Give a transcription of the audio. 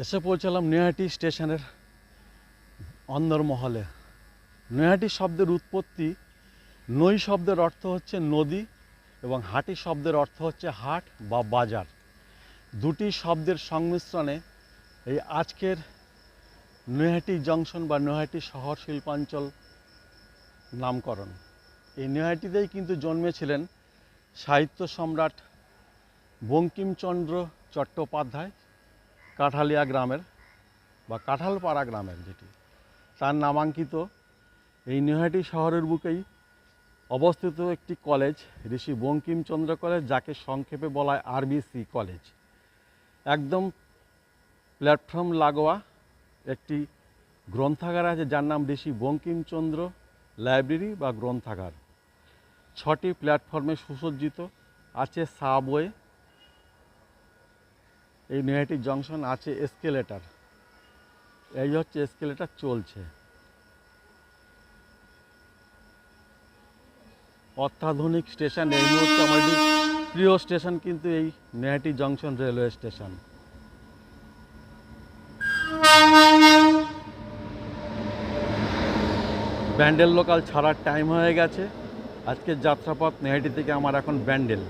এসে পৌঁছালাম নৈহাটি স্টেশনের অন্দরমহলে। নৈহাটি শব্দের উৎপত্তি, নৈ শব্দের অর্থ হচ্ছে নদী এবং হাটি শব্দের অর্থ হচ্ছে হাট বা বাজার। দুটি শব্দের সংমিশ্রণে এই আজকের নৈহাটি জংশন বা নৈহাটি শহর শিল্পাঞ্চল নামকরণ। এই নৈহাটিতেই কিন্তু জন্মেছিলেন সাহিত্য সম্রাট বঙ্কিমচন্দ্র চট্টোপাধ্যায়, কাঠালিয়া গ্রামের বা কাঁঠালপাড়া গ্রামের, যেটি তার নামাঙ্কিত এই নৈহাটি শহরের বুকেই অবস্থিত একটি কলেজ, ঋষি বঙ্কিমচন্দ্র কলেজ, যাকে সংক্ষেপে বলা হয় আরবিসি কলেজ। একদম প্ল্যাটফর্ম লাগোয়া একটি গ্রন্থাগার আছে যার নাম ঋষি বঙ্কিমচন্দ্র লাইব্রেরি বা গ্রন্থাগার। 6টি প্ল্যাটফর্মে সুসজ্জিত আছে সাবওয়ে। এই নৈহাটি জংশন আছে এসকেলেটার, এই হচ্ছে এসকেলেটার চলছে। অত্যাধুনিক স্টেশন, এই মুহূর্তে আমাদের প্রিয় স্টেশন কিন্তু এই Naihati junction railway station. Bandel local ছাড়ার টাইম হয়ে গেছে। আজকের যাত্রাপথ নৈহাটি থেকে আমার এখন ব্যান্ডেল।